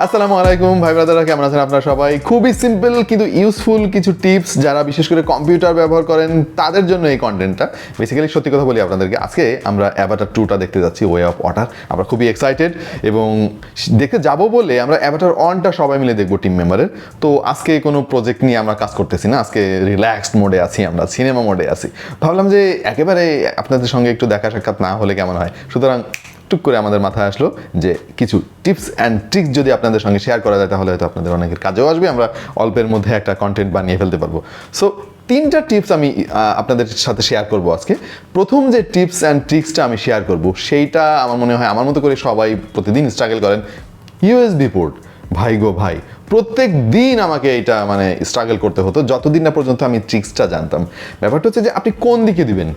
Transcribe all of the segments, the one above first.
আসসালামু আলাইকুম ভাই ব্রাদাররা, কেমন আছেন আপনারা সবাই? খুবই সিম্পল কিন্তু ইউজফুল কিছু টিপস যারা বিশেষ করে কম্পিউটার ব্যবহার করেন তাদের জন্য এই কন্টেন্টটা। বেসিক্যালি সত্যি কথা বলি আপনাদেরকে, আজকে আমরা অ্যাভাটার 2টা দেখতে যাচ্ছি, ওয়ে অফ ওয়াটার। আমরা খুবই এক্সাইটেড এবং দেখতে যাব বলে আমরা অ্যাভাটার 1টা সবাই মিলে দেখবো টিম মেম্বারের। তো আজকে কোনো প্রজেক্ট নিয়ে আমরা কাজ করতেছি না, আজকে রিল্যাক্সড মোডে আছি, আমরা সিনেমা মোডে আছি। ভাবলাম যে একেবারে আপনাদের সঙ্গে একটু দেখা সাক্ষাৎ না হলে কেমন হয়, সুতরাং টুক করে আমাদের মাথায় আসলো যে কিছু টিপস অ্যান্ড ট্রিক্স যদি আপনাদের সঙ্গে শেয়ার করা যায় তাহলে হয়তো আপনাদের অনেকের কাজেও আসবে, আমরা অল্পের মধ্যে একটা কন্টেন্ট বানিয়ে ফেলতে পারবো। সো 3টা টিপস আমি আপনাদের সাথে শেয়ার করব আজকে। প্রথম যে টিপস অ্যান্ড ট্রিক্সটা আমি শেয়ার করব সেইটা আমার মনে হয় আমার মতো করে সবাই প্রতিদিন স্ট্রাগল করেন। ইউএসবি পোর্ট, ভাই গো ভাই, প্রত্যেক দিন আমাকে এটা স্ট্রাগল করতে হতো যতদিন না পর্যন্ত আমি ট্রিক্সটা জানতাম। ব্যাপারটা হচ্ছে যে আপনি কোন দিকে দিবেন,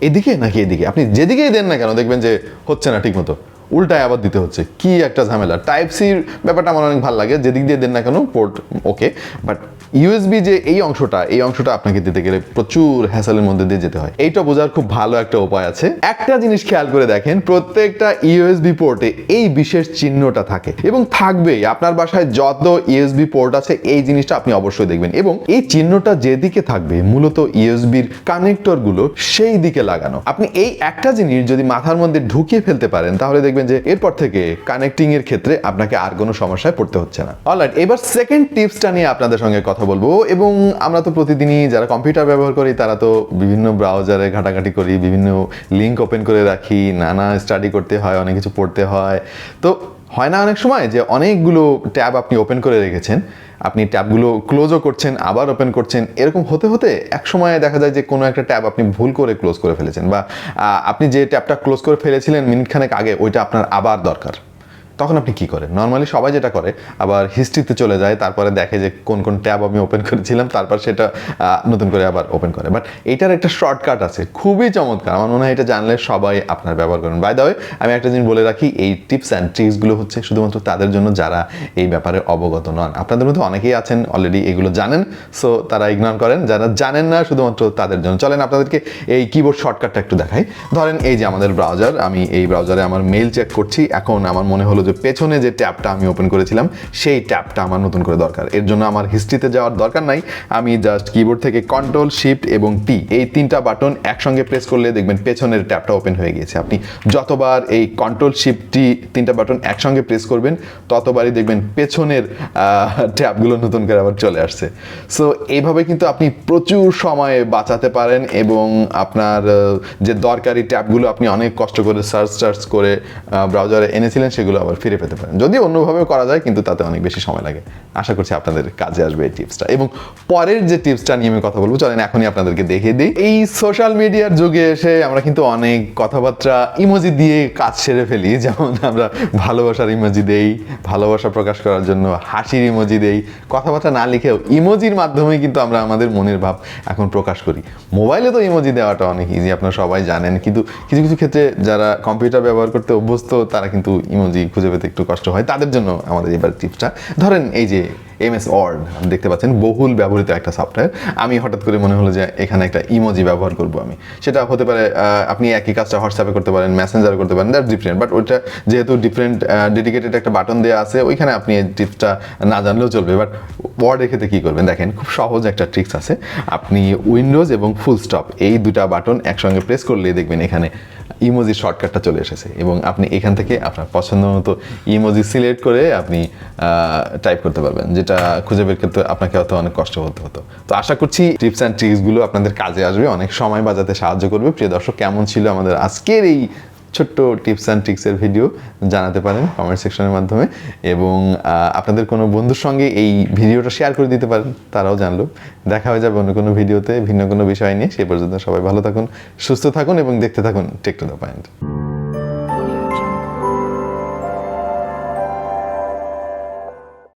এদিকে নাকি এদিকে? আপনি যেদিকেই দেন না কেন দেখবেন যে হচ্ছে না ঠিক মতো, উল্টায় আবার দিতে হচ্ছে। কি একটা ঝামেলা। টাইপ সির ব্যাপারটা আমার অনেক ভালো লাগে, যেদিক দিয়ে দেন না কেন পোর্ট ওকে, বাট ইউএসবি যে এই অংশটা আপনাকে দিতে গেলে প্রচুর হ্যাসেলের মধ্যে দিয়ে যেতে হয়। এইটা বোঝার খুব ভালো একটা উপায় আছে। একটা জিনিস খেয়াল করে দেখেন, প্রত্যেকটা ইউএসবি পোর্টে এই বিশেষ চিহ্নটা থাকে এবং থাকবেই। আপনার বাসায় যত ইউএসবি পোর্ট আছে এই জিনিসটা আপনি অবশ্যই দেখবেন এবং এই চিহ্নটা যেদিকে থাকবে মূলত ইউএসবির কানেক্টরগুলো সেই দিকে লাগানো। আপনি এই একটা জিনিস যদি মাথার মধ্যে ঢুকিয়ে ফেলতে পারেন তাহলে দেখবেন যে এরপর থেকে কানেক্টিং এর ক্ষেত্রে আপনাকে আর কোনো সমস্যায় পড়তে হচ্ছে না। অলরাইট, এবার সেকেন্ড টিপসটা নিয়ে আপনাদের সঙ্গে কথা বলবো। এবং আমরা তো প্রতিদিনই যারা কম্পিউটার ব্যবহার করি তারা তো বিভিন্ন ব্রাউজারে ঘাটাঘাটি করি, বিভিন্ন লিঙ্ক ওপেন করে রাখি, নানা স্টাডি করতে হয়, অনেক কিছু পড়তে হয়। তো হয় না অনেক সময় যে অনেকগুলো ট্যাব আপনি ওপেন করে রেখেছেন, আপনি ট্যাবগুলো ক্লোজও করছেন আবার ওপেন করছেন, এরকম হতে হতে এক সময় দেখা যায় যে কোনো একটা ট্যাব আপনি ভুল করে ক্লোজ করে ফেলেছেন, বা আপনি যে ট্যাবটা ক্লোজ করে ফেলেছিলেন মিনিটখানেক আগে ওইটা আপনার আবার দরকার। তখন আপনি কি করেন? নর্মালি সবাই যেটা করে, আবার হিস্ট্রিতে চলে যায়, তারপরে দেখে যে কোন কোন ট্যাব আমি ওপেন করেছিলাম, তারপর সেটা নতুন করে আবার ওপেন করে। বাট এইটার একটা শর্টকাট আছে, খুবই চমৎকার। আমার মনে হয় এটা জানলে সবাই আপনার ব্যবহার করেন। বাই দ্য ওয়ে, আমি একটা জিনিস বলে রাখি, এই টিপস অ্যান্ড ট্রিক্সগুলো হচ্ছে শুধুমাত্র তাদের জন্য যারা এই ব্যাপারে অবগত নন। আপনাদের মধ্যে অনেকেই আছেন অলরেডি এগুলো জানেন, সো তারা ইগনোর করেন। যারা জানেন না শুধুমাত্র তাদের জন্য। চলেন আপনাদেরকে এই কিবোর্ড শর্টকাটটা একটু দেখাই। ধরেন এই যে আমাদের ব্রাউজার, আমি এই ব্রাউজারে আমার মেইল চেক করছি। এখন আমার মনে হলো যে পেছনে যে ট্যাবটা আমি ওপেন করেছিলাম সেই ট্যাবটা আমার নতুন করে দরকার। এর জন্য আমার হিস্ট্রিতে যাওয়ার দরকার নাই, আমি জাস্ট কিবোর্ড থেকে কন্ট্রোল শিফট এবং টি এই 3টা বাটন একসঙ্গে প্রেস করলে দেখবেন পেছনের ট্যাবটা ওপেন হয়ে গিয়েছে। আপনি যতবার এই কন্ট্রোল শিফট টি 3টা বাটন একসঙ্গে প্রেস করবেন ততবারই দেখবেন পেছনের ট্যাবগুলো নতুন করে আবার চলে আসছে। সো এইভাবে কিন্তু আপনি প্রচুর সময় বাঁচাতে পারেন এবং আপনার যে দরকারি ট্যাবগুলো আপনি অনেক কষ্ট করে সার্চ করে ব্রাউজারে এনেছিলেন সেগুলো আবার ফিরে পেতে পারেন। যদি অন্যভাবে করা যায় কিন্তু তাতে অনেক বেশি সময় লাগে। আশা করছি আপনাদের কাজে আসবে এই টিপসটা। এবং পরের যে টিপসটা নিয়ে আমি কথা বলবো, চলেন এখনই আপনাদেরকে দেখিয়ে দিই। এই সোশ্যাল মিডিয়ার যুগে এসে আমরা কিন্তু অনেক কথাবার্তা ইমোজি দিয়ে কাজ সেরে ফেলি। যেমন আমরা ভালোবাসার ইমোজি দেই, ভালোবাসা প্রকাশ করার জন্য হাসির ইমোজি দেই, কথাবার্তা না লিখেও ইমোজির মাধ্যমে কিন্তু আমরা আমাদের মনের ভাব এখন প্রকাশ করি। মোবাইলে তো ইমোজি দেওয়াটা অনেক ইজি, আপনারা সবাই জানেন, কিন্তু কিছু কিছু ক্ষেত্রে যারা কম্পিউটার ব্যবহার করতে অভ্যস্ত তারা কিন্তু ইমোজি খুঁজে পেতে একটু কষ্ট হয়। তাদের জন্য আমাদের এবার টিপসটা, ধরেন এই যে MS ওয়ার্ড দেখতে পাচ্ছেন, বহুল ব্যবহৃত একটা সফটওয়্যার। আমি হঠাৎ করে মনে হলো যে এখানে একটা ইমোজি ব্যবহার করব আমি। সেটা হতে পারে আপনি একই কাজটা হোয়াটসঅ্যাপে করতে পারেন, মেসেঞ্জারে করতে পারেন, দ্যাটস ডিফারেন্ট। বাট ওইটা যেহেতু ডিফারেন্ট ডেডিকেটেড একটা বাটন দেওয়া আছে, ওইখানে আপনি এই টিপসটা না জানলেও চলবে। বাট ওয়ার্ডের ক্ষেত্রে কী করবেন দেখেন, খুব সহজ একটা ট্রিক্স আছে। আপনি উইন্ডোজ এবং ফুল স্টপ এই 2টা বাটন একসঙ্গে প্রেস করলেই দেখবেন এখানে ইমোজি শর্টকাটটা চলে এসেছে এবং আপনি এখান থেকে আপনার পছন্দ মতো ইমোজি সিলেক্ট করে আপনি টাইপ করতে পারবেন, যেটা খুঁজে বের করতে আপনাকে হয়তো অনেক কষ্ট হতে হতো। তো আশা করছি টিপস অ্যান্ড ট্রিক্সগুলো আপনাদের কাজে আসবে, অনেক সময় বাঁচাতে সাহায্য করবে। প্রিয় দর্শক, কেমন ছিল আমাদের আজকের এই ছোট্ট টিপস অ্যান্ড ট্রিক্সের ভিডিও জানাতে পারেন কমেন্ট সেকশনের মাধ্যমে, এবং আপনাদের কোনো বন্ধুর সঙ্গে এই ভিডিওটা শেয়ার করে দিতে পারেন, তারাও জানলো। দেখা হয়ে যাবে অন্য কোনো ভিডিওতে ভিন্ন কোনো বিষয় নিয়ে। সেই পর্যন্ত সবাই ভালো থাকুন, সুস্থ থাকুন এবং দেখতে থাকুন টেক টু দ্য পয়েন্ট।